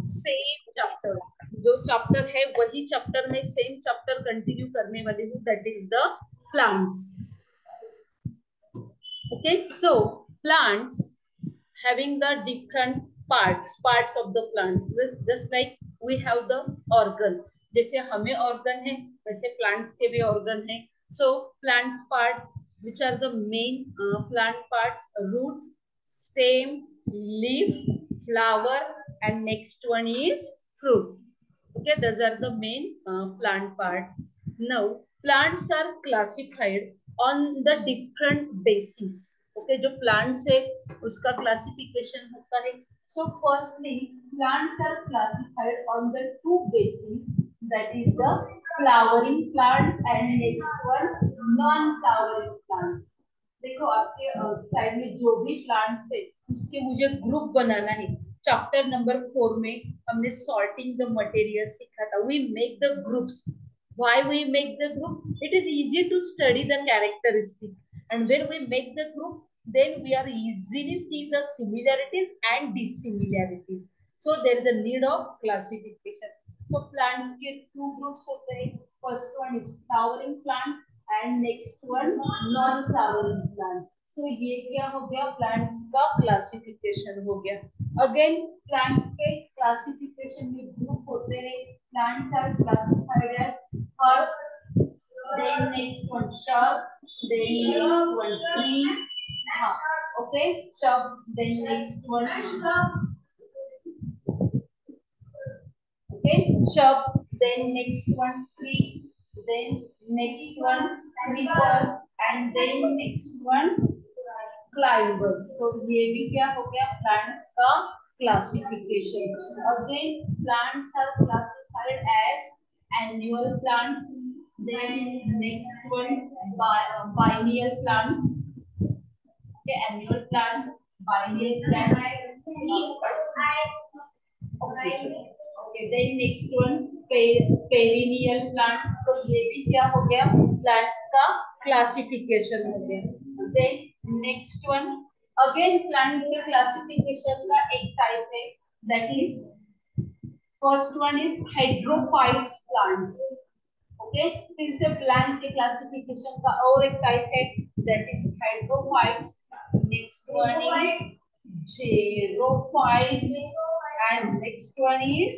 Same chapter, जो chapter है वही चैप्टर में सेम चैप्टर कंटिन्यू करने वाली हूँ, that is the plants. Okay, so plants having the different parts of the plants, this just like we have the organ, जैसे हमें organ है वैसे plants के भी organ है. So plants part, which are the main plant parts: root, stem, leaf, flower, and next one is fruit. Okay, those are the main plant part. Now plants are classified on the different basis. Okay, जो plants है उसका classification होता है. So firstly, plants are classified on the two bases, that is the flowering plant and next one non-flowering plant. देखो आपके side में जो भी प्लांट्स है उसके मुझे ग्रुप बनाना है. चैप्टर नंबर 4 में हमने सॉर्टिंग द मटेरियल सीखा था. We make the groups. Why we make the group? It is easy to study the characteristic, and when we make the group, then we are easily see the similarities and dissimilarities. So there is a need of classification. So plants के two groups होते हैं. First one is flowering plant and next one non flowering plant. So ये क्या हो गया? Plants का classification हो गया. Again plants के classification में group होते हैं. Plants are classified as herb, then next one shrub, then next one tree. Okay, shrub, then next one okay, shrub, then next one tree, then next one creeper, and then next one climbers. So ये भी क्या हो गया? Plants का classification. Again plants are classified as annual plant, then next one biennial plants. Okay, annual plants, biennial plants. Okay, then next one perennial plants. तो ये भी क्या हो गया? Plants का classification हो गया. Then next one again plant के classification का एक type है, that is first one is hydrophytes plants. Okay, फिर से प्लांट के क्लासिफिकेशन का और एक टाइप है, that is hydrophytes. Next one is xerophytes and next one is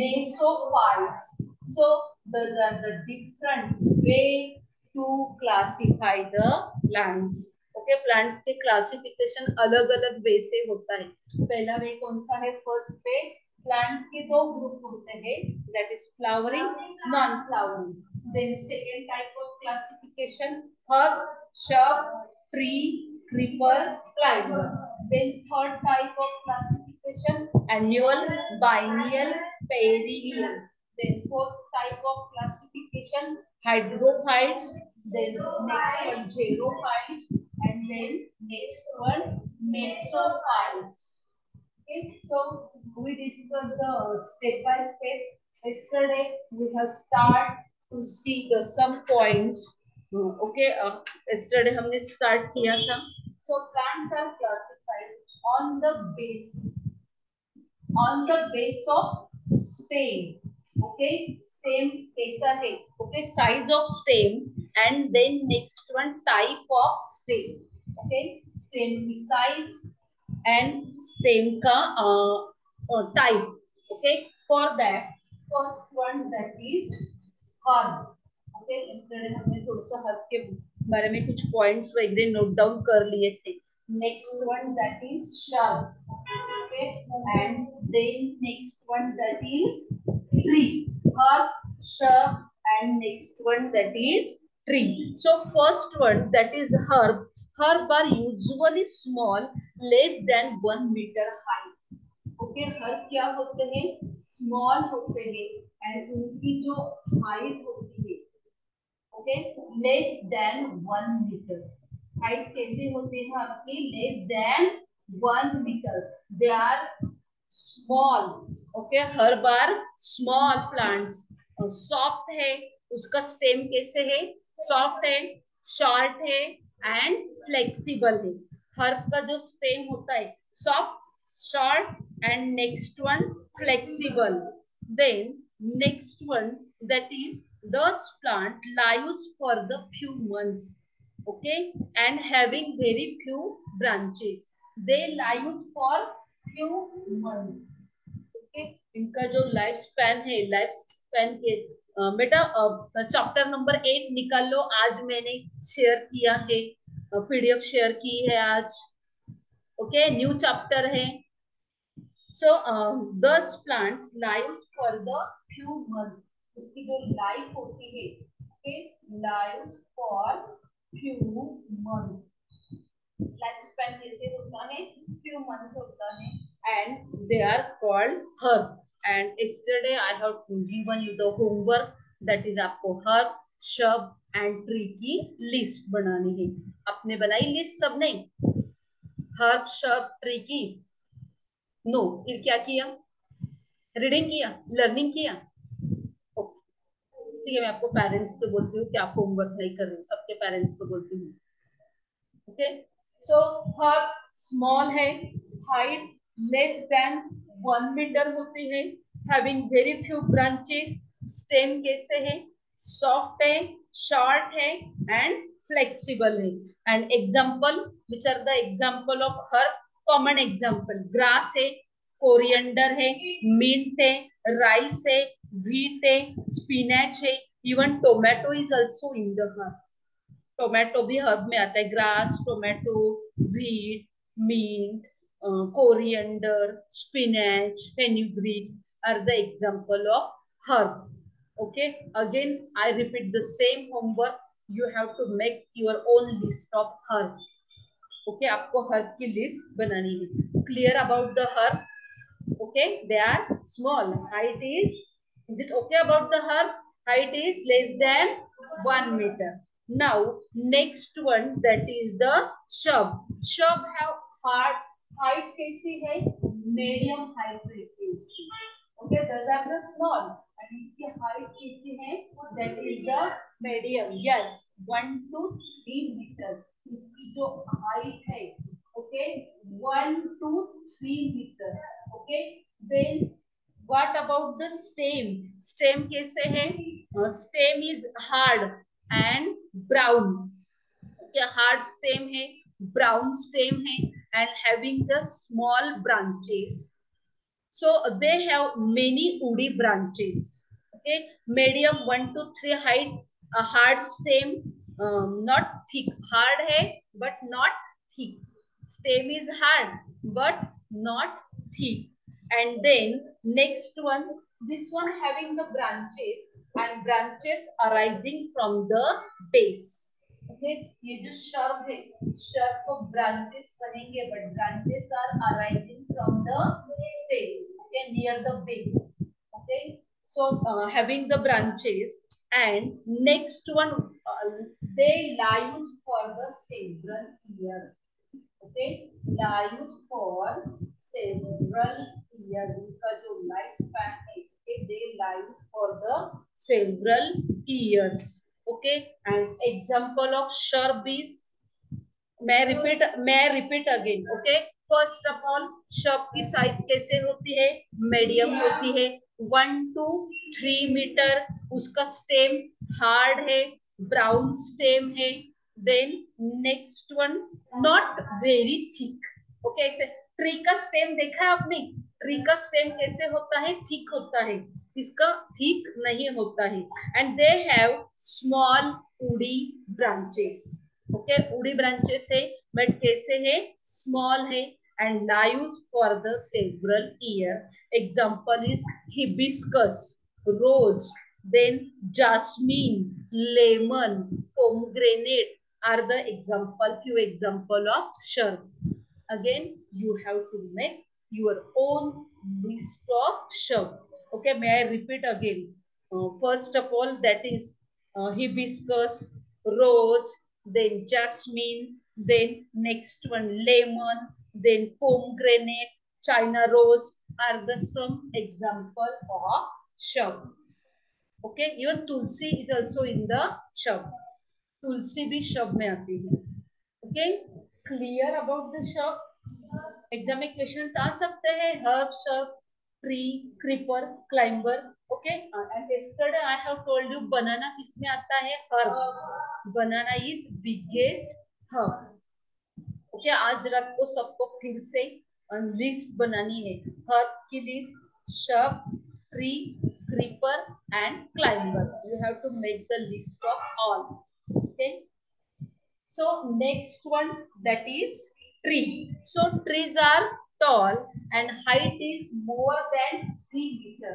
mesophytes. So those are the different way to classify the plants. Okay, plants के classification अलग अलग वे से होता है. पहला वे कौन सा है? फर्स्ट वे प्लांट्स के दो ग्रुप होते हैं, that is flowering, non flowering. Then second type of classification herb, shrub, tree, creeper, climber. Then third type of classification annual, biennial, perennial. Then fourth type of classification hydrophytes. Then next one xerophytes, and then next one mesophytes. Okay, so we discussed the step by step. Yesterday we have started to see the some points. Okay, yesterday हमने start किया था. So plants are classified on the base of stem. Okay, stem कैसा है? Okay, size of stem and then next one type of stem. Okay, stem की size and stem का type. Okay, for that first one that is herb. Okay, yesterday हमने थोड़ा सा herb के बारे में कुछ points वगैरह note down कर लिए थे. Next one that is shrub. Okay, and then next one that is tree. Herb, shrub, and next one that is tree. So first one that is herb. Herb are usually small, less than 1 meter high. Okay, herb क्या होते हैं? Small होते हैं and उनकी जो height होती है, okay, less than 1 meter. Height कैसे होती है आपकी? Less than 1 meter. They are small. Okay, herb are small plants. Soft है, उसका stem कैसे है? Soft है, short है and flexible है. herb का जो stem होता है soft, short and next one flexible. Then next one, that is those plant lives for the few months, okay, and having very few branches. They lives for few months, okay. इनका जो life span है, life span के बेटा chapter number 8 निकाल लो। आज मैंने share किया है, पीडीएफ शेयर की है आज, ओके। न्यू चैप्टर है। सो दस plants lives for the few month, उसकी जो लाइफ होती है, okay, lives for few month. Life span कैसे होता है, फ्यू मंथ होता है, and they are called herb. And yesterday I have given you the homework, that is आपको herb, shrub and tree की लिस्ट बनानी है। आपने बनाई लिस्ट सब? नहीं, herb, shrub, tree की नो। फिर क्या किया? रीडिंग किया, लर्निंग किया। ठीक है, मैं आपको पेरेंट्स को बोलती हूँ कि आप होमवर्क नहीं कर रहे हो, सबके पेरेंट्स को बोलती हूँ, ओके। सो herb स्मॉल है, हाइट लेस देन 1 मीटर होती है, having very few branches. Stem कैसे है? सॉफ्ट है, शॉर्ट है एंड फ्लेक्सिबल है। And example, which are the example of herb? Common example grass है, कोरिएंडर है, मिंट है, राइस है, व्हीट है, स्पिनच है, even tomato is also in the herb. Tomato भी हर्ब में आता है। Grass, tomato, wheat, mint, coriander, spinach, fenugreek are the example of herb, okay। Again I repeat the same homework, you have to make your own list of herb, okay। आपको herb की list बनानी है। Clear about the herb? Okay, they are small, height is it okay about the herb? Height is less than 1 meter. Now next one, that is the shrub। Shrub have hard height कैसी है? Medium height रहती है उसकी, okay। those are the small, and इसकी height कैसी है? That is the medium, yes, 1 to 3 meter इसकी जो height है, okay, 1 to 3 meter, okay। Then what about the stem? Stem कैसे है? Stem is hard and brown, okay। hard stem है, brown stem है, and having the small branches, so they have many woody branches, okay। Medium 1 to 3 height, a hard stem, not thick, hard है but not thick, stem is hard but not thick। And then next one, this one having the branches, and branches arising from the base, okay। ये जो shrub है, shrub को branches बनेंगे, but branches are arising from the stem, okay, near the base, okay। So having the branches, and next one, they lies for the several years, okay। lies for several years, उनका जो life span है, they lies for the several years, okay। and example of shrub is, मैं repeat again, okay. First of all, shrub की size कैसे होती है? Medium होती है, 1 to 3 मीटर। उसका स्टेम हार्ड है, ब्राउन स्टेम है। Then next one, not very thick, okay. ऐसे ट्री का स्टेम देखा है आपने? ट्री का स्टेम कैसे होता है? थिक होता है, इसका थिक नहीं होता है। And they have small woody branches, okay. Woody branches है, बट कैसे है? स्मॉल है, and lives for the several year. Example is hibiscus, rose, then jasmine, lemon, pomegranate are the example, few example of shrub. Again you have to make your own list of shrub, okay। may I repeat again? First of all, that is hibiscus, rose, then jasmine, then next one lemon, then pomegranate, china rose are the some example of shrub, okay। even tulsi is also in the shrub, tulsi भी shrub में आती है, okay। clear about the shrub? Exam में questions आ सकते हैं, herb, shrub, tree, creeper, climber. Okay, and yesterday I have told you banana किस में आता है, herb. Banana is biggest herb. Okay, आज रात को सबको फिर से लिस्ट बनानी है, हर्ब की list, shrub, tree, creeper and climber. You have to make the list of all. Okay, so next one, that is tree. So trees are tall and height is more than 3 meter.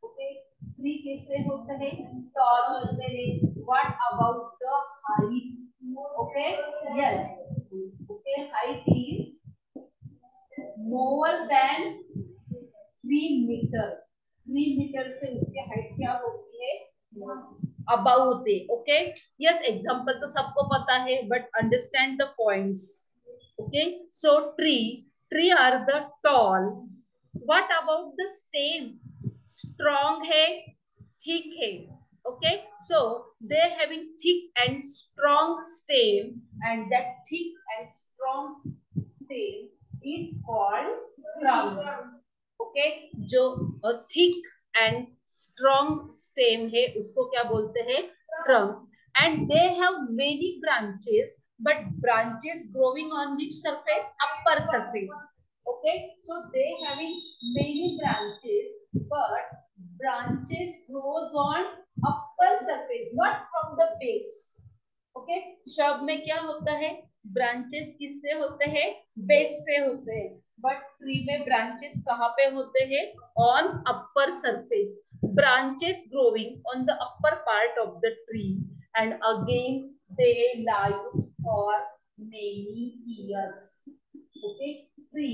Okay, tree कैसे होते हैं, tall होते हैं. What about the height? Okay, yes. Okay, height is more than 3 meter. 3 meter से उसकी height क्या होती है, अबाउ होते. ओके, यस, एग्जांपल तो सबको पता है, but understand the points. Okay, so tree, tree are the tall. What about the stem, strong है, थिक है. Okay, so they having thick and strong stem, and that thick and strong stem is called trunk. Okay, जो thick and strong stem है उसको क्या बोलते हैं, trunk. And they have many branches, but branches growing on which surface, upper surface. Okay, so they having many branches, but branches grows on upper surface, not from the base. Okay, शब्द में क्या होता है, branches किससे होते हैं, base से होते हैं. बट ट्री में ब्रांचेस कहाँ पे होते हैं, on upper surface. Branches growing on the upper part of the tree, and again they lives for many years. Okay, tree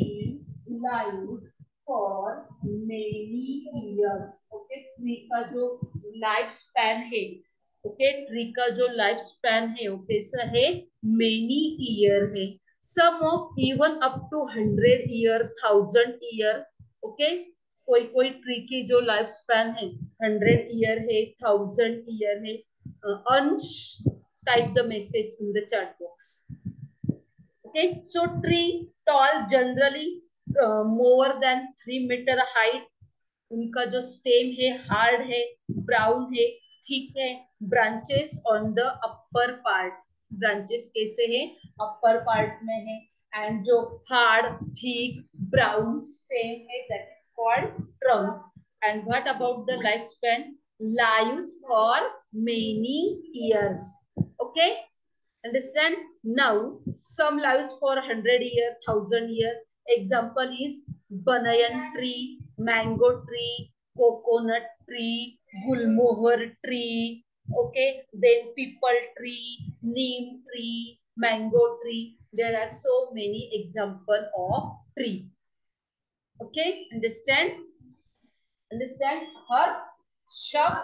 lives for many years. Okay, tree का जो लाइफ स्पैन है, okay, tree का जो life span है वो कैसा है, many year है. Some of even up to 100 year, 1000 year. Okay, कोई कोई ट्री की जो लाइफ स्पैन है 100 ईयर है, 1000 ईयर है. Ansh, type the message in the chat box. Okay, so tree tall generally more than 3 metre height. उनका जो स्टेम है हार्ड है, ब्राउन है, थिक है. Branches on the upper part, branches कैसे है, अपर पार्ट में है. एंड जो हार्ड, थिक, ब्राउन स्टेम है, that is called trunk. And what about the life span, lives for many years. Okay, understand. Now some lives for 100 year, 1000 year. Example is banyan tree, mango tree, coconut tree, gulmohar tree. Okay, then people tree, neem tree, mango tree. There are so many example of tree. Okay, understand her, shrub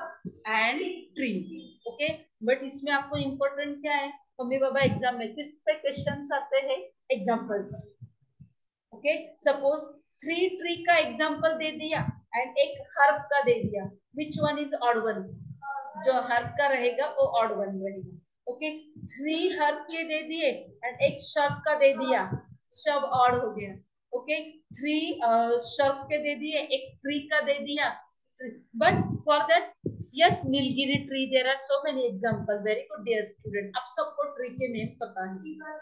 and tree. Okay, but इसमें आपको important क्या है, mummy papa exam में किस पे questions आते हैं, examples. Okay, suppose 3 tree का एग्जांपल दे दिया एंड एक हर्ब का दे दिया. Which one is odd one, जो हर्ब का रहेगा वो ऑड वन रहेगा. ओके, 3 हर्ब के दे दिए एंड एक शर्ब का दे दिया, शर्ब ऑड हो गया. ओके, 3 शर्ब के दे दिए, एक ट्री का दे दिया. But for that, yes, Nilgiri tree, there are so many example. Very good dear student, आप सबको ट्री के नेम पता है,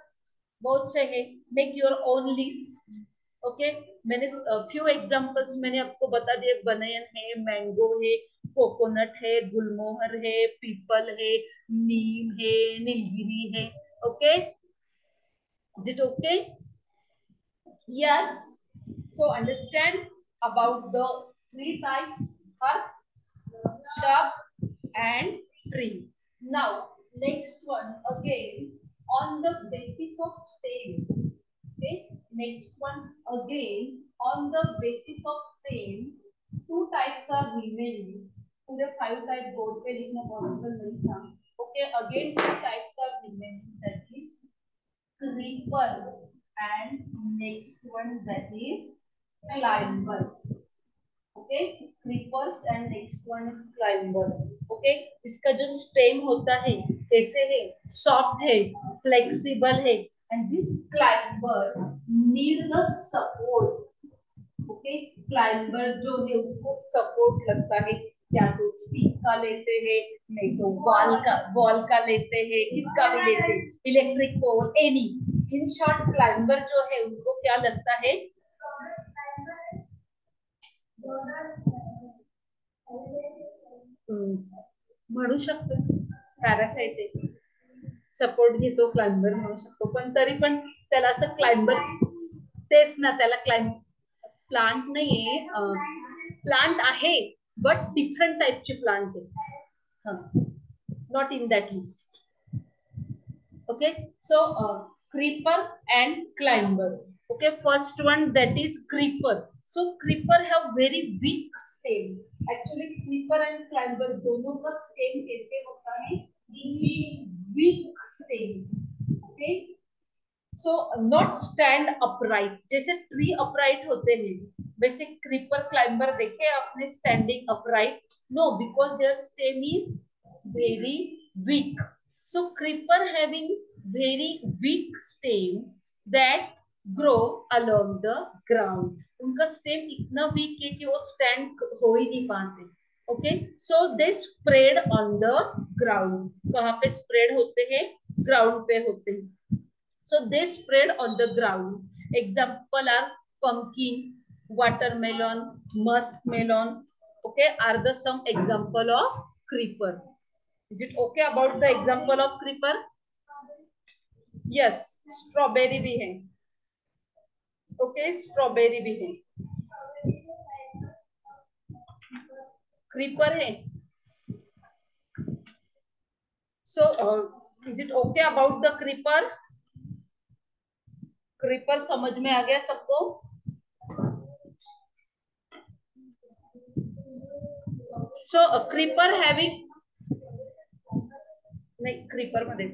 बहुत से है. Make your own list. Okay, मैंने फ्यू एग्जांपल्स मैंने आपको बता दिए. बनयन है, मैंगो है, कोकोनट है, गुलमोहर है, पीपल है, नीम है, नीलगिरी है. Okay, is it okay? Yes. So understand about the 3 types: herb, shrub, and tree. Now, next one again on the basis of stem. Okay. Next one again on the basis of stem. 2 types are remaining. पूरे 5 type board पे लिखना possible नहीं था. Okay. Again 2 types are remaining. That is creeper, and next one, that is climbers. Okay, creepers and next one is climber. Okay, इसका जो stem होता है कैसे है, सॉफ्ट है, फ्लेक्सिबल है. And this climber need the support. Okay, climber जो है उसको सपोर्ट लगता है, या तो स्टिक का लेते हैं, नहीं तो वॉल का लेते हैं, किसका भी लेते हैं, electric pole, any. In short climber जो है उनको क्या लगता है, म्हणू शकतो पॅरासाइट आहे, सपोर्ट घेतो क्लाइंबर म्हणू शकतो, पण तरी पण त्याला असं क्लाइंबर तेच ना, त्याला प्लांट नाहीये, प्लांट आहे बट डिफरंट टाइपची प्लांट आहे, not in that list. Okay, so creeper and climber. Okay, first one that is creeper. So creeper have very weak stem. Actually creeper and climber दोनों का stem कैसे होता है, weak stem. Okay, so not stand upright. जैसे tree upright होते हैं वैसे creeper climber देखे आपने standing upright? No, because their stem is very weak. So creeper having very weak stem that grow along the ground. उनका stem इतना weak है कि वो स्टैंड हो ही नहीं पाते. Okay, so they spread on the ground. कहाँ पे स्प्रेड होते हैं, ग्राउंड पे होते हैं. So they spread on the ground. Example are pumpkin, watermelon, muskmelon. Okay, are the some example of creeper. Is it okay about the example of creeper? Yes, strawberry भी है. Okay, strawberry भी है. creeper है. So is it okay about the creeper? creeper समझ में आ गया सबको? So creeper having, नहीं creeper मध्ये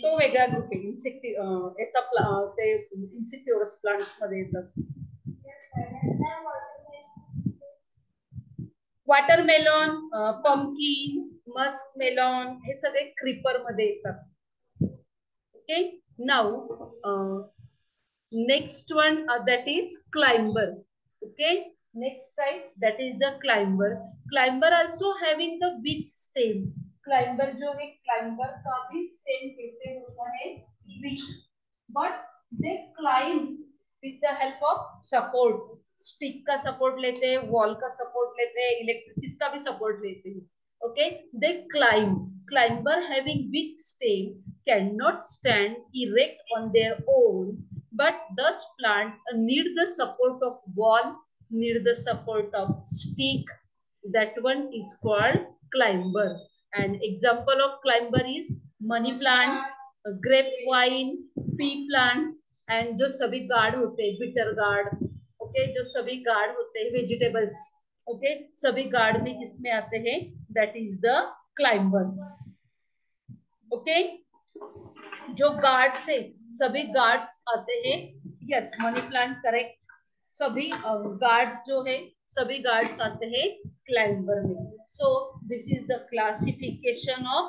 तो वेगळा ग्रुप आहे. ते इन्सेक्टिव्हरस प्लांट्स मध्ये येतात. वॉटरमेलॉन, पंपकिन, मस्क मेलॉन हे सगळे क्रीपर मध्ये येतात. Okay, now next one that is climber. Okay, next type that is the climber. Climber also having the weak stem. Climber जो है, climber का भी stem कैसे होता है, weak, but they climb with the help of support. Stick का support लेते हैं, वॉल का सपोर्ट लेते हैं, इलेक्ट्रिक किसका भी सपोर्ट लेते हैं. Okay, they climb. Climber having weak stem cannot stand erect on their own, but such plant need the support of wall, need the support of stick. That one is called climber. And example of climber is money plant, grapevine, pea plant, and जो सभी guard होते हैं, bitter gourd. Okay, जो सभी guard होते हैं, vegetables. Okay, सभी guard में किसमें आते हैं, that is the climbers. Okay, जो गार्ड से सभी गार्ड्स आते हैं. Yes, money plant correct. सभी गार्ड्स जो है, सभी गार्ड्स आते हैं क्लाइंबर में. So this is the classification of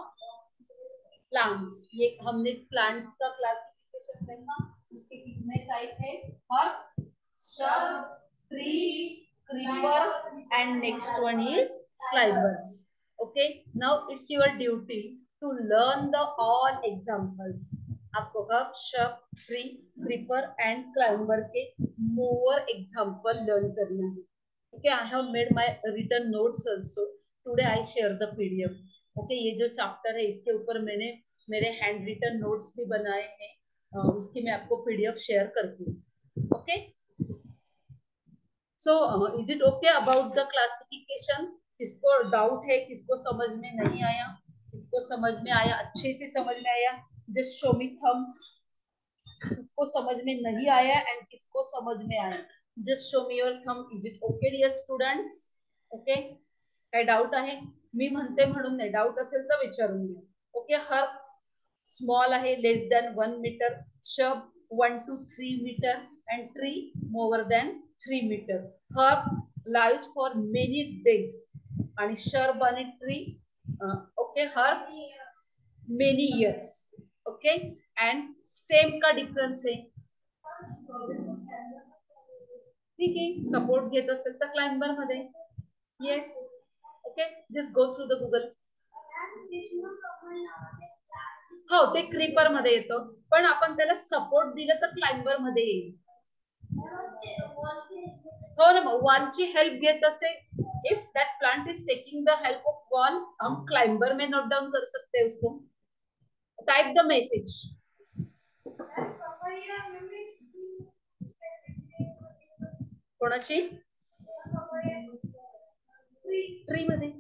plants. ये हमने प्लांट्स का क्लासिफिकेशन देखा. उसके कितने टाइप है, हर, shrub, tree, creeper, and next one is climbers. Okay, now it's your duty to learn the all examples. आपको हर, shrub, tree, creeper, and climber के more example learn करना है. Okay, I have made my written notes also. Today I share the PDF. Okay, ये जो chapter है इसके ऊपर मैंने मेरे हैंड रिटन नोट्स भी बनाए हैं. उसकी मैं आपको PDF शेयर करती हूँ. Okay, so is it okay about the classification? किसको डाउट है, किसको समझ में नहीं आया, किसको समझ में आया, अच्छे से समझ में आया? जस्ट शो मी थंब. किसको समझ में नहीं आया एंड किसको समझ में आया? Just show me your thumb. Is it okay dear students? Okay, काय डाउट आहे? मी म्हणते म्हणून नाही, डाउट असेल तर विचारून घ्या. ओके, हर स्मॉल आहे, less than 1 metre, shrub 1 to 3 metre, and tree more than 3 metre. Herb lives for many days. आणि shrub आणि tree, okay, herb many years. Okay. And stem का डिफरन्स है. ठीक आहे. सपोर्ट घेत असेल तर क्लाइंबर मध्ये. Yes. Okay. Just go through the Google. हो, ते क्रीपर मध्ये येतं, पण आपण त्याला सपोर्ट दिलं तर क्लाइंबर मध्ये येईल. हो ना. मग वॉलची हेल्प घेत असेल, if that plant is taking the help of wall, हम क्लाइंबर में नोट डाउन कर सकते हैं उसको. Type the message. कोणाची? ट्री मध्ये.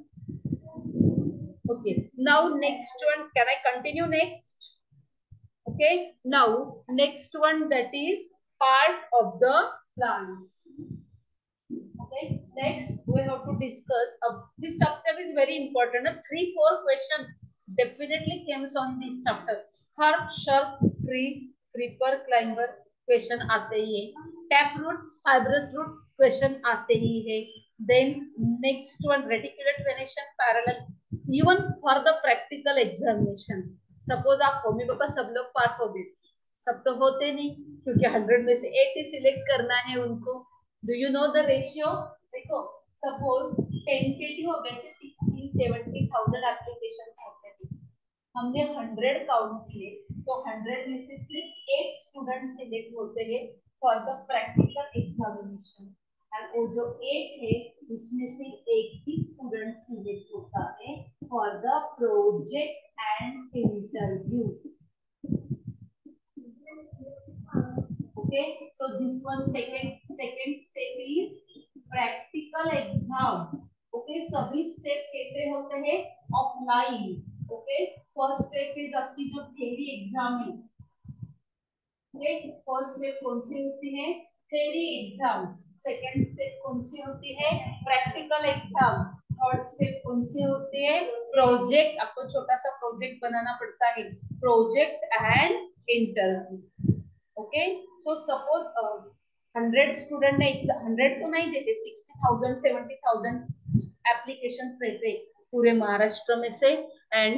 Okay. Now next one. Can I continue next? Okay, now next one, that is part of the plants. Okay, next we have to discuss this chapter is very important. 3-4 question definitely comes on this chapter. Herb, shrub, tree, creeper, climber question आते ही है. Tap root, fibrous root question आते ही है. Then next one, reticulate venation, parallel. Even for the practical examination, suppose आप mummy papa सब लोग पास हो गए, सब तो होते नहीं, क्योंकि 100 में से 80 सिलेक्ट करना है उनको. Do you know the ratio? देखो, सपोज टेंटेटिव वैसे 60-70,000 एप्लीकेशन होते हैं, हमने 100 काउंट किए, तो 100 में से सिर्फ 8 स्टूडेंट सिलेक्ट होते हैं फॉर द प्रैक्टिकल एग्जामिनेशन. और वो जो 8 है उसमें से एक ही स्टूडेंट सिलेक्ट होता है for the project and interview. Okay, so this one second step is practical exam. Okay, सभी स्टेप कैसे होते हैं? Offline. Okay, first step is आपकी जो थ्योरी एग्जाम है. ओके, फर्स्ट स्टेप कौन सी होती है? Theory exam. सेकंड स्टेप कौन सी होती है? Practical exam. थर्ड स्टेप कौन सी होती है? प्रोजेक्ट. आपको छोटा सा प्रोजेक्ट बनाना पड़ता है. Project and interview. Okay, so suppose 100 student ने 100 तो नहीं देते, 60,000 70,000 एप्लीकेशन रहते पूरे महाराष्ट्र में से. एंड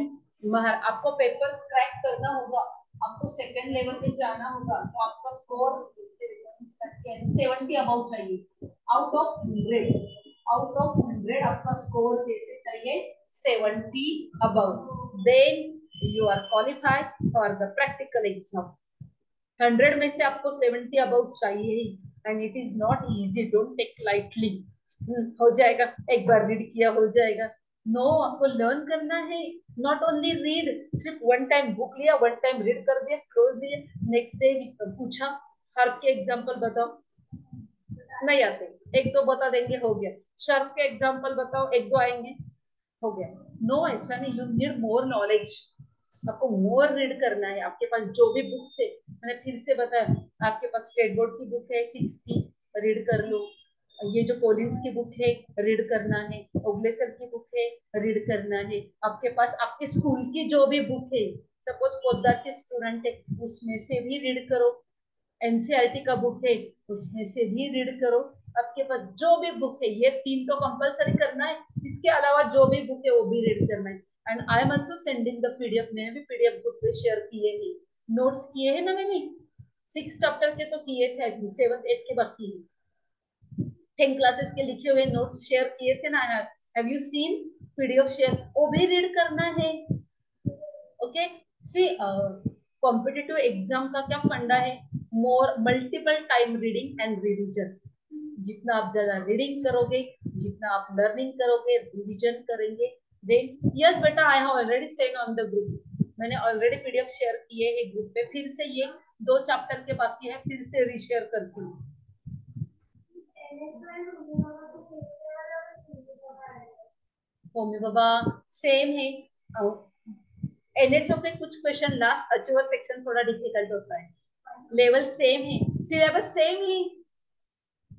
आपको पेपर क्रैक करना होगा, आपको सेकंड लेवल पे जाना होगा, तो आपका स्कोर 70 अबाउ चाहिए. आउट ऑफ 100 आपका स्कोर कैसे चाहिए? 70 above. Then you are qualified for the practical exam. 100 में से आपको 70 अबाउ चाहिए ही. And it is not easy. Don't take lightly. हो जाएगा, एक बार रीड किया हो जाएगा. नो, आपको लर्न करना है. नॉट ओनली रीड, सिर्फ वन टाइम बुक लिया, वन टाइम रीड कर दिया, क्लोज दिया, नेक्स्ट डे पूछा हर्ब के एग्जांपल बताओ, नहीं आते, एक दो बता देंगे, हो गया. शर्फ के एग्जांपल बताओ, एक दो आएंगे, हो गया. नो, ऐसा नहीं. You need more knowledge. आपको मोर रीड करना है. आपके पास जो भी बुक्स है, मैंने फिर से बताया, आपके पास स्टेट बोर्ड की बुक है 6 की, रीड कर लो. ये जो कॉलिंस की बुक है, रीड करना है. ओगले सर की बुक है, रीड करना है. आपके पास आपके स्कूल की जो भी बुक है, सपोज पोद्दार के स्टूडेंट है, उसमें से भी रीड करो. एनसीईआरटी का बुक है, उसमें से भी रीड करो. आपके पास जो भी बुक है, ये 3 तो कंपलसरी करना है. इसके अलावा जो भी बुक है वो भी रीड करना है. And I am also sending the PDF. मैंने भी पीडीएफ ग्रुप पे शेयर किए हैं. नोट्स किए हैं ना मैंने. 6 चैप्टर के तो किए थे, 7 8 के बाकी है. 10 क्लासेस के लिखे हुए नोट्स शेयर किए थे ना. Have you seen PDF share? वो भी रीड करना है. ओके, सी कॉम्पिटिटिव एग्जाम का क्या फंडा है? More multiple time reading and revision. जितना आप ज्यादा रीडिंग करोगे, जितना आप लर्निंग करोगे, रिवीजन करेंगे, देन यस बेटा, I have already send on the group. मैंने ऑलरेडी पीडीएफ शेयर किए हैं ग्रुप पे. फिर से ये 2 चैप्टर के बाकी है, फिर से रीशेयर करती हूँ. होमी बाबा सेम है. एनएसओ के कुछ क्वेश्चन लास्ट अचीवर सेक्शन थोड़ा डिफिकल्ट होता है. लेवल सेम है, सिलेबस सेम है,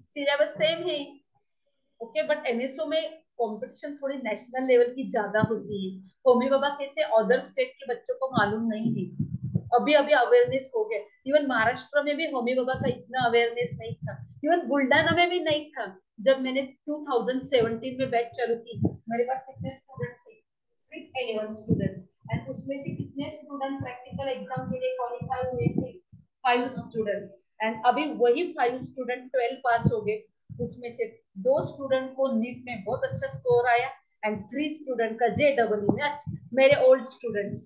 सिलेबस सेम है. ओके, बट एनएसओ में कंपटीशन थोड़ी नेशनल लेवल की ज्यादा होती है. होमी बाबा कैसे अदर स्टेट के बच्चों को मालूम नहीं है. अभी अभी अवेयरनेस हो गया. इवन महाराष्ट्र में भी होमी बाबा का इतना अवेयरनेस नहीं था. इवन बुल्डाना में भी नहीं था. जब मैंने 2017 में बैच चालू की, मेरे पास कितने स्टूडेंट थे? सिर्फ 11 स्टूडेंट. एंड उसमें से कितने स्टूडेंट प्रैक्टिकल एग्जाम के लिए क्वालिफाई हुए थे? 5 स्टूडेंट। एंड अभी वही 5 स्टूडेंट 12 पास हो गए, उसमें से 2 स्टूडेंट को नीट में बहुत अच्छा स्कोर आया एंड 3 स्टूडेंट का JEE में अच्छा। मेरे ओल्ड स्टूडेंट्स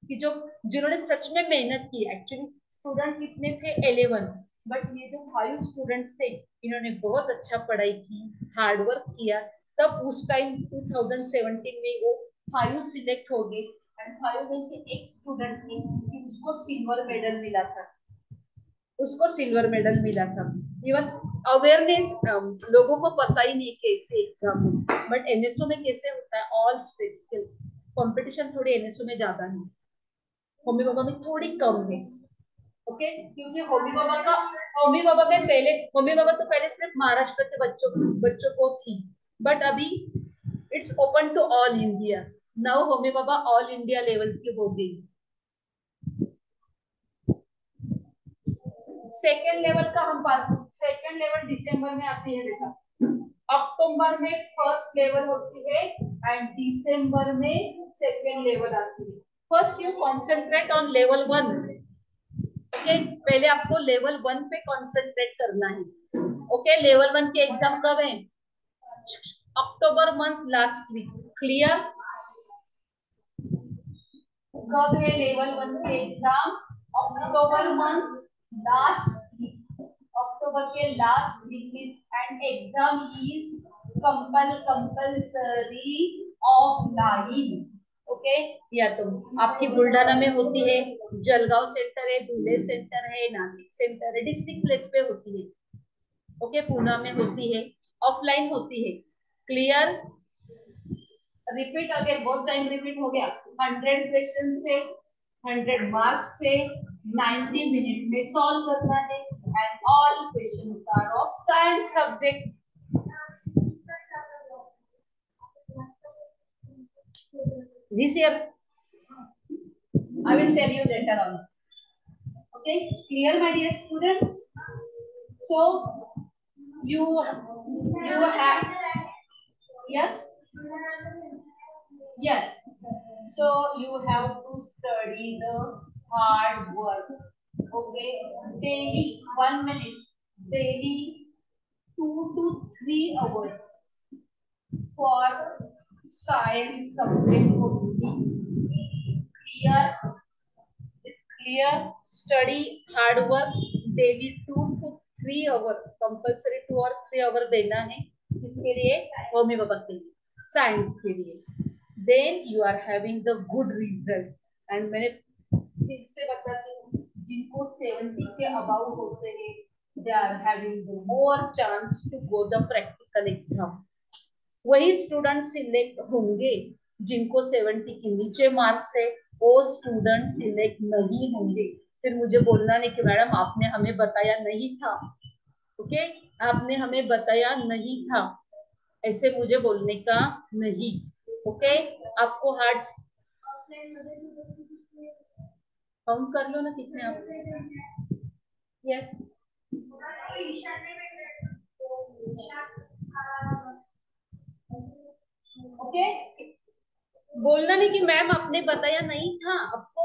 कि जो जिन्होंने सच में मेहनत की, एक्चुअली स्टूडेंट कितने थे? 11, बट ये जो 5 स्टूडेंट्स थे इन्होंने बहुत अच्छा पढ़ाई की, हार्ड वर्क किया, तब उस टाइम 2017 में वो 5 सिलेक्ट हो गए एंड 5 में से एक स्टूडेंट थी कि उसको सिल्वर मेडल मिला था, उसको सिल्वर मेडल मिला था। इवन अवेयरनेस लोगों को पता ही नहीं कैसे एग्जाम में, बट NSO में कैसे होता है, ऑल स्टेट्स के कंपटीशन थोड़ी NSO में ज्यादा है, होमी बाबा में थोड़ी कम है। ओके, क्योंकि होमी बाबा में पहले, होमी बाबा तो पहले सिर्फ महाराष्ट्र के बच्चों को थी, बट अभी it's open to all India. Now Homi Bhabha all India level की हो गई। सेकेंड लेवल का हम बात, सेकेंड लेवल दिसंबर में आती है बेटा, अक्टूबर में फर्स्ट लेवल होती है एंड दिसंबर में सेकेंड लेवल आती है। First you concentrate on level 1। Okay, पहले आपको लेवल 1 पे कॉन्सेंट्रेट करना है। ओके, लेवल 1 के एग्जाम कब है? अक्टूबर मंथ लास्ट वीक। क्लियर? कब है लेवल 1 के एग्जाम? अक्टूबर मंथ लास्ट वीक, अक्टूबर के लास्ट वीक में, and exam is compulsory offline. Okay, या तो आपकी बुल्ढाना में होती है, जलगांव सेंटर है, धुले सेंटर है, नासिक सेंटर है, डिस्ट्रिक्ट प्लेस पे होती है। ओके, पूना में होती है, ऑफलाइन होती है। क्लियर? रिपीट अगेन, बहुत टाइम रिपीट हो गया। 100 क्वेश्चन से, 100 मार्क्स से 90 मिनट में सॉल्व करना है and all questions are of science subject. This year I will tell you later on. Okay, clear my dear students? So you have, yes, yes, so you have to study the hard work. Okay, daily 1 minute, daily 2 to 3 hours for science subject only. Clear? Clear? Study hard work daily 2 to 3 hour, compulsory 2 और 3 our देना है। किसके लिए? होमी बाबा के लिए, science के लिए। Then you are having the good result. एंड मैंने फिर से बताती हूँ, जिनको 70 के अबाउ होते हैं they are having more chance to go the practical exam. वही स्टूडेंट सिलेक्ट होंगे जिनको 70 के नीचे मार्क्स है, वो स्टूडेंट सिलेक्ट नहीं होंगे। फिर मुझे बोलना नहीं कि मैडम आपने हमें बताया नहीं था। ओके, आपने हमें बताया नहीं था, ऐसे मुझे बोलने का नहीं। ओके, आपको हार्ड काउंट कर लो ना कितने आप। यस, ओके, बोलना नहीं कि मैम आपने बताया नहीं था। आपको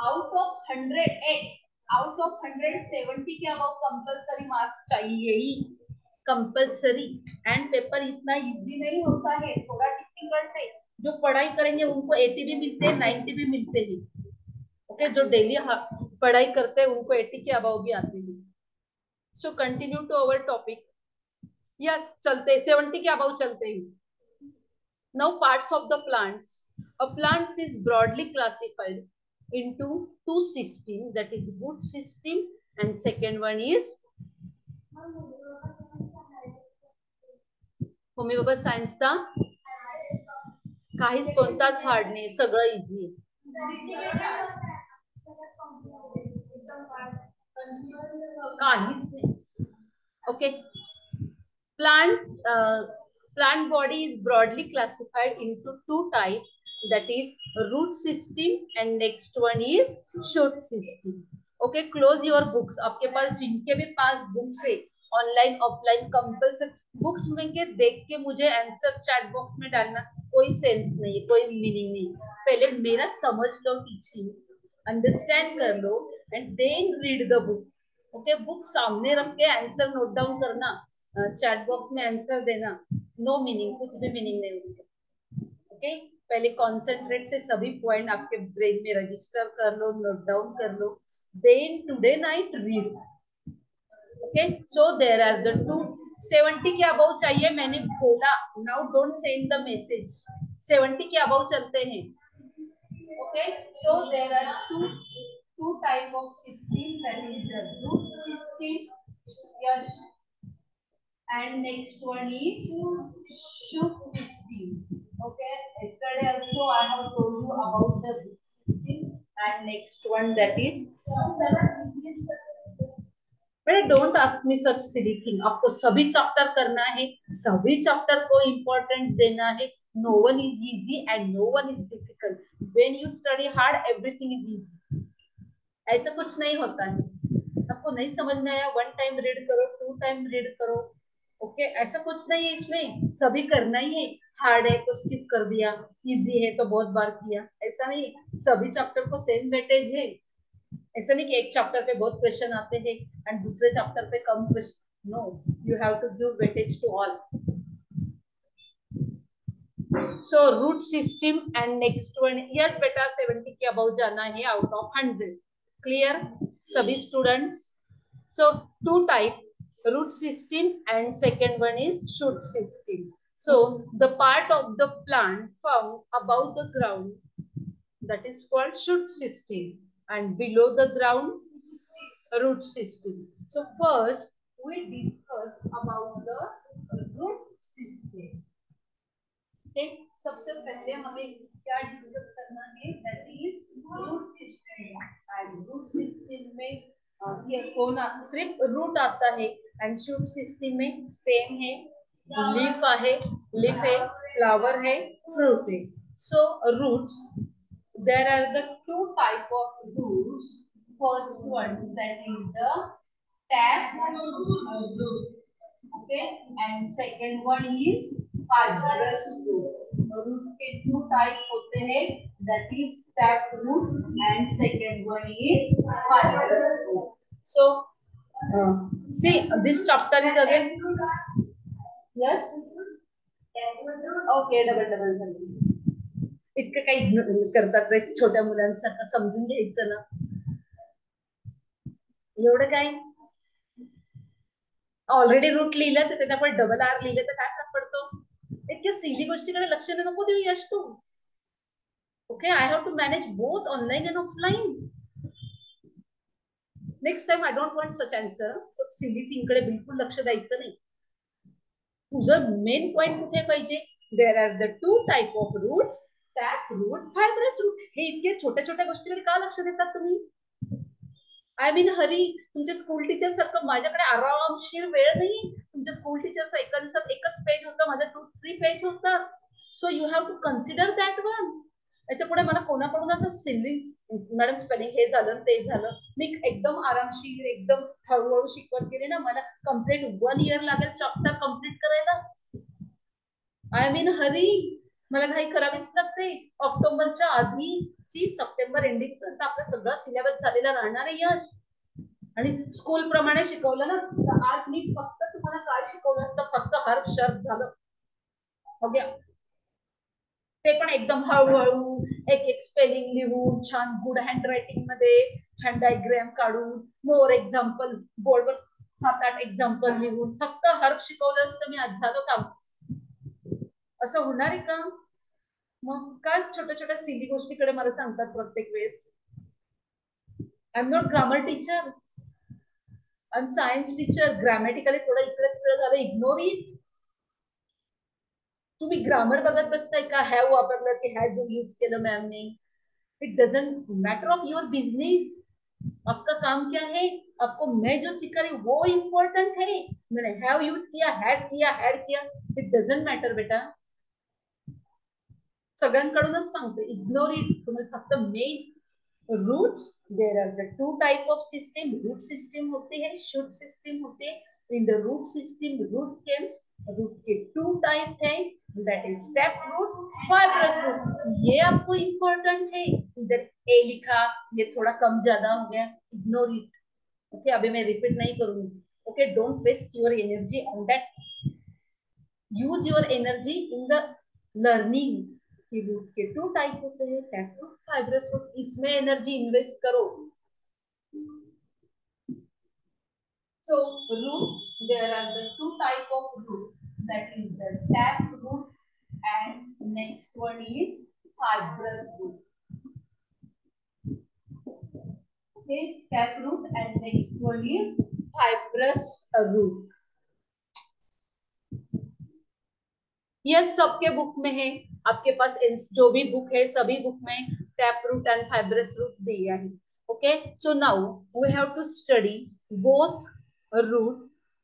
आउट ऑफ 100, आउट ऑफ 170 के अबाउ कंपल्सरी मार्क्स चाहिए ही, कंपल्सरी। एंड पेपर इतना इजी नहीं होता है, थोड़ा डिफिकल्ट है। जो पढ़ाई करेंगे उनको 80 भी मिलते हैं, 90 भी मिलते हैं। ओके, जो डेली पढ़ाई करते हैं उनको 80 के अबाउ भी आते हैं। So continue to our topic. Yes, चलते 70 के अबाउ चलते हैं। Now parts of the plants. A plant is broadly classified into two systems, that is root system and second one is Homi बाबा सायन्सचा काहीच कोणताच हार्ड नाही, सगळं इझी काहीच नाही. Okay, plant body is broadly classified into two types, that is root system and next one is shoot system. Okay, close your books. आपके पास जिनके भी पास books है, ऑनलाइन ऑफलाइन कंपल्सरी बुक्स में के देख के मुझे आंसर चैट बॉक्स में डालना। कोई सेंस नहीं, कोई मीनिंग नहीं। पहले मेरा समझ लो टीचिंग, अंडरस्टैंड कर लो and then read the book. Okay, book सामने रख के आंसर नोट डाउन करना, चैट बॉक्स में आंसर देना, नो मीनिंग, कुछ भी मीनिंग नहीं उसका। ओके, पहले कॉन्सेंट्रेट से सभी पॉइंट आपके ब्रेन में रजिस्टर कर लो, नोट डाउन कर लो, then today night read. Okay, so there are the two. 70 के अबाउ चाहिए मैंने बोला, now don't send the message. 70 के अबाउ चलते हैं। Okay, so there are two type of system, that is the root system, yes, and next one is shoot system. Okay, yesterday also I have told you about the root system, and next one that is, but don't ask me such silly thing। आपको सभी chapter करना है, सभी chapter को importance देना है। No one is easy and no one is difficult. When you study hard, everything is easy। ऐसा कुछ नहीं होता है। आपको नहीं समझ में आया, 1 टाइम रीड करो, 2 टाइम रीड करो। ओके, ऐसा कुछ नहीं है इसमें, सभी करना ही है। हार्ड है तो स्किप कर दिया, इजी है तो बहुत बार किया, ऐसा नहीं है। सभी चैप्टर को सेम वेटेज है। ऐसा नहीं कि एक चैप्टर पे बहुत क्वेश्चन आते हैं एंड दूसरे चैप्टर पे कम question. No, you have to give weightage to all. So root system and next one, yes बेटा 70 के अबाउ जाना है आउट ऑफ 100। क्लियर सभी students? So two type, root system and second one is shoot system. So the part of the plant found above the ground, that is called shoot system, and below the ground root system. So first we discuss about the root system। okay, सबसे पहले हमें क्या discuss करना है, that is root system। and root system में ये कौन सिर्फ रूट आता है, एंड शूट सिस्टम में स्टेम है, लीफ है, फ्लावर है, फ्रूट है। So roots, there are the two type of roots. First one that is the tap root, okay, and second one is fibrous root. Root के two type होते हैं, that is tap root and second one is fibrous root. So see, this chapter is again, yes, okay, double इतकं काही करतात रे छोट्या मुलांसारखं, समजून घ्यायचं ना, एवढं काय। ऑलरेडी रूट लिहिलंच आहे, त्यात आपण डबल आर लिहिले तर काय फरक पडतो? इतक्या सिली गोष्टीकडे लक्ष नको देऊ यश तू। Okay, I have to manage both online and offline. Next time I don't want such answer, silly थिंगकडे बिलकुल लक्ष द्यायचं नाही। तुझं मेन पॉइंट कुठे पाहिजे? There are the two type of roots, tap root, fibrous root. हे इतके छोट्या छोट्या गोष्टीकडे का लक्ष देतात तुम्ही? आय मीन हरी, तुमच्या स्कूल टीचर सारखं माझ्याकडे आरामशीर वेळ नाही। तुमच्या स्कूल टीचरचं एका दिवसात एकच पेज होतं, माझं 2-3 पेज होतं। So you have to consider that one. त्याच्या पुढे मला कोणाकडून असं सिली मॅडम स्पेलिंग हे झालं ते झालं, मी एकदम आरामशीर एकदम हळूहळू शिकवत गेले ना, मला कम्प्लीट 1 इयर लागेल चॅप्टर कम्प्लीट करायला। आय मीन हरी, मला घाई करावीच लागते। ऑक्टोबरच्या आधी सी सप्टेंबर एंडिंग पर्यंत आपला सगळा सिलेबस झालेला राहणार आहे यश। आणि स्कूल प्रमाणे शिकवलं ना, तर आज मी फक्त तुम्हाला काय शिकवलं असतं, फक्त हर्फ शब्द झालं, ओके, ते पण एकदम हळूहळू एक एक स्पेलिंग लिहून छान गुड हँड रायटिंग मध्ये छान डायग्राम काढून मोर एक्झाम्पल बोर्डवर 7-8 एक्झाम्पल लिहून फक्त हर्फ शिकवलं असतं मी, आज झालं काम। असं होणार आहे का? मग काय छोट्या छोट्या सिली गोष्टीकडे मला सांगतात प्रत्येक वेळेस? I am not grammar teacher आणि सायन्स टीचर। ग्रामॅटिकली थोडं इकडे तिकडे झालं, इग्नोर इट। तुम्ही ग्रामर बघत बसताय का? हॅव वापरलं की हॅज यूज केलं मॅमने, it doesn't matter of your business. आपका काम क्या है? आपको मैं जो सिखा रही वो इम्पोर्टेंट है। मैंने हैव यूज किया, हैज किया, हैड किया, इट डजंट मैटर बेटा। सगळ्यांकडूनच सांगते, इग्नोर इट। तुम्ही फक्त main roots, there are the two type of system. Root system होते हैं, शूट सिस्टम होते हैं। In the root system root comes, root के 2 टाइप है, that is tap root, fibrous root. ये आपको इंपॉर्टेंट है, इधर ए लिखा, ये थोड़ा कम ज्यादा हो गया, इग्नोर इट। ओके, अभी मैं रिपीट नहीं करूंगी। Okay, don't waste your energy on that, use your energy in the learning. कि रूट के टू टाइप होते हैं, टैप रूट, फाइब्रस रूट, इसमें एनर्जी इन्वेस्ट करो। So root, there are the two type of root, that is the tap root and next one is fibrous root. Okay, tap root and next one is fibrous root. Yes, सबके book में है, आपके पास जो भी book है सभी book में tap root and fibrous root दिया है। Okay, so now we have to study both root,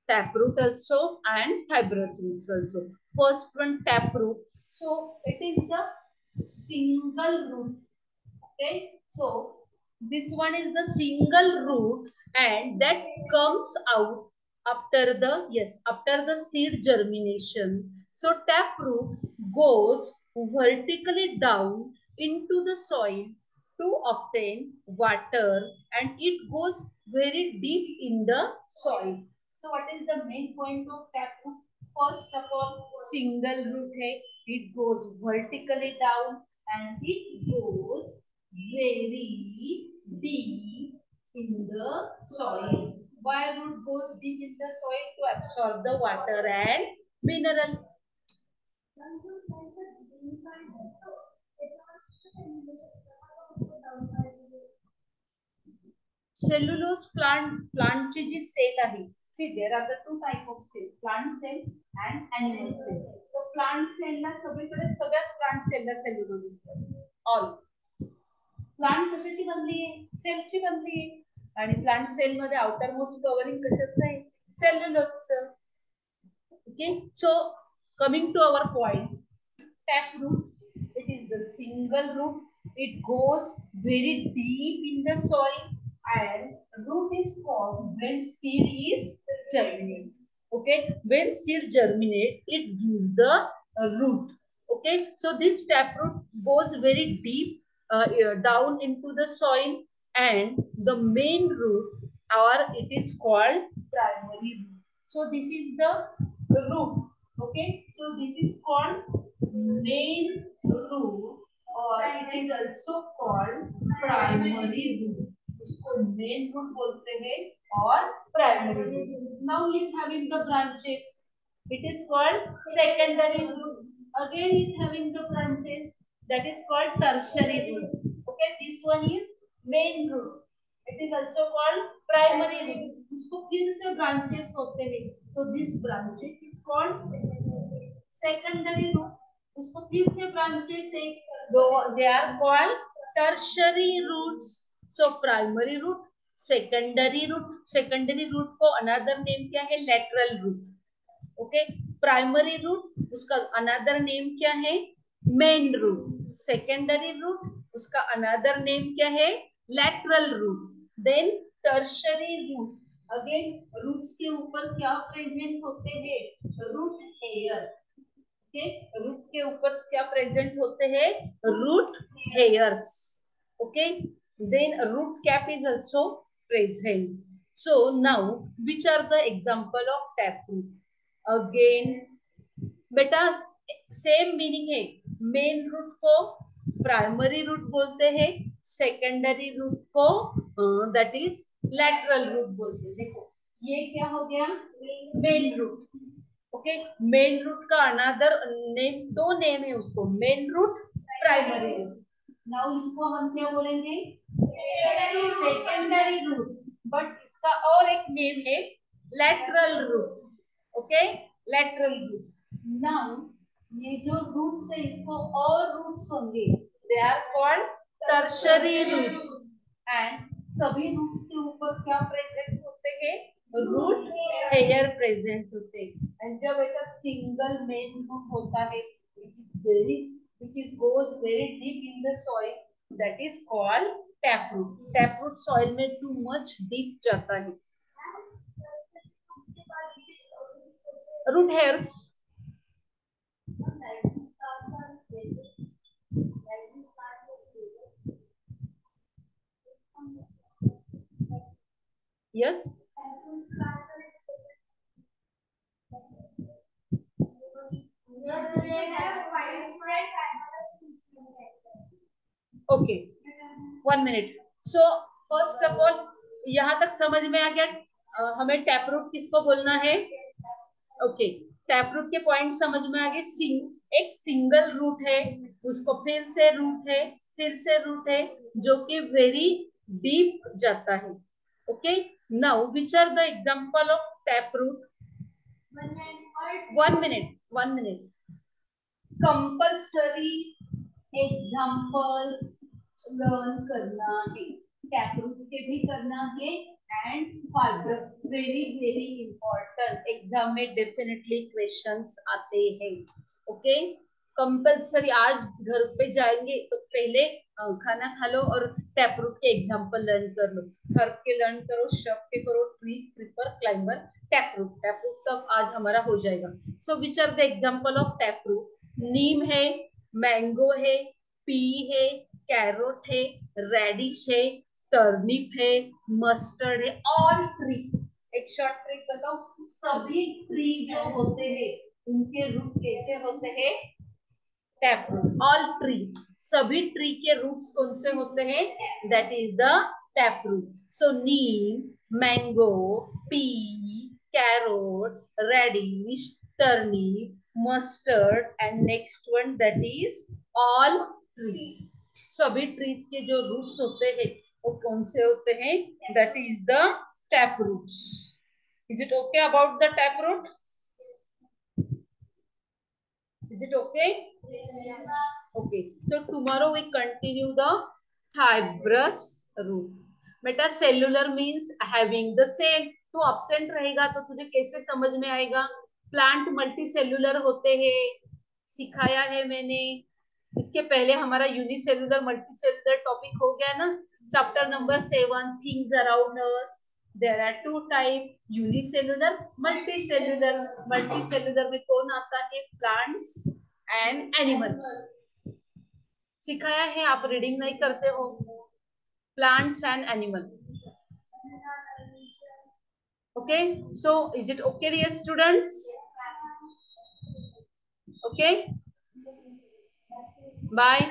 tap root also and fibrous roots also. First one, tap root. So it is the single root. Okay, so this one is the single root and that comes out after the, yes, after the seed germination. So tap root goes vertically down into the soil to obtain water and it goes very deep in the soil. So what is the main point of tap root? First of all, single root hai, it goes vertically down and it goes very deep in the soil. Why root goes deep in the soil? To absorb the water and mineral. Cellulose plant ची जी cell आहे, see there are the two type of cell, plant cell and animal cell. तो plant cell ला सगळीकडे सगळ्याच plant cell ला cellulose दिसतं. all plant कशाची बनली आहे? सेलची बनली आहे आणि प्लांट सेल मध्ये आउटर मोस्ट कव्हरिंग कशाचं आहे? सेल्युलोजचं. Okay, so coming to our point, tap root, it is the single root, it goes very deep in the soil and root is formed when seed is germinate. Okay, when seed germinate it gives the root. Okay, so this tap root goes very deep down into the soil and the main root, or it is called primary root. So this is the root. Okay, so this is called main root or it is also called primary root. उसको main root बोलते हैं और primary root. Now it having the branches, it is called secondary root. Again it having the branches, that is called tertiary root. Okay, this one is main root, it is also called primary root. उसको फिर से branches होते हैं, so this branches is called secondary root. उसको फिर से branches है, they are called tertiary roots. So primary root, secondary root, secondary root को another name क्या है? lateral root. Okay, primary root उसका another name क्या है? main root. secondary root उसका another name क्या है? lateral root. then tertiary root, again roots के ऊपर क्या प्रेजेंट होते हैं? root hair. के रूट के ऊपर क्या प्रेजेंट होते हैं? Root hairs. Okay, then root cap is also present. So now which are the example of tap root? Again बेटा सेम मीनिंग है, मेन रूट को प्राइमरी रूट बोलते हैं, सेकेंडरी रूट को दैट इज लैटरल रूट बोलते हैं. देखो ये क्या हो गया? Main root. Okay, main root का अनदर नेम, दो नेम है उसको, main root, primary root. Now इसको हम क्या बोलेंगे? Secondary root. बट इसका और एक नेम है lateral root. Okay, lateral root. Now ये जो रूट्स है इसको और रूट्स होंगे, they are called tertiary roots. And सभी रूट्स के ऊपर क्या प्रेजेंट होते हैं? रूट हेयर प्रेजेंट होते हैं. एंड जब ऐसा सिंगल मेन रूट होता है which is goes very deep in the soil, that is called tap root. tap root soil में too much deep जाता है. root hairs okay 1 minute. So first of all यहाँ तक समझ में आ गया. हमें टैप रूट किसको बोलना है. ओके टैप रूट के पॉइंट समझ में आ गए. एक सिंगल रूट है, उसको फिर से रूट है, फिर से रूट है, जो कि वेरी डीप जाता है. Okay now which are the example of tap root. 1 minute. Compulsory examples learn करना है. टैप रूट के भी करना है and fibre. Very very important. Exam में डेफिनेटली क्वेश्चंस आते हैं. Okay compulsory. आज घर पे जाएंगे तो पहले खाना खा लो और टैप रूट के एग्जांपल लर्न कर लो. हर्ब के लर्न करो, शब के करो, tree, creeper, climber, tap root तक आज हमारा हो जाएगा. So which are the example of tap root. नीम है, मैंगो है, पी है, कैरोट है, रेडिश है, टर्निप है, मस्टर्ड है. All tree. एक शॉर्ट ट्रिक बताओ. सभी ट्री जो होते हैं उनके रूट कैसे होते हैं. Tap root. All tree. सभी ट्री के रूट्स कौन से होते हैं. That is the tap root. So neem, mango, pea, carrot, radish, turnip, mustard and next one that is all tree. सभी ट्रीज के जो रूट्स होते हैं वो कौन से होते हैं. That is the tap roots. Is it okay about the tap root. Is it okay? Okay. So tomorrow we continue the fibrous root. बेटा cellular means having the cell. तो एब्सेंट रहेगा तो तुझे कैसे समझ में आएगा. प्लांट मल्टी सेल्युलर होते हैं, सिखाया है मैंने. इसके पहले हमारा यूनिसेल्युलर मल्टी सेल्युलर टॉपिक हो गया ना. Chapter number 7 things around us. There are two type, unicellular, multicellular. Multicellular में कौन आता है. Plants and animals. सिखाया है, आप रीडिंग नहीं करते हो. Plants and animal. Okay, so is it okay dear students. Okay, bye.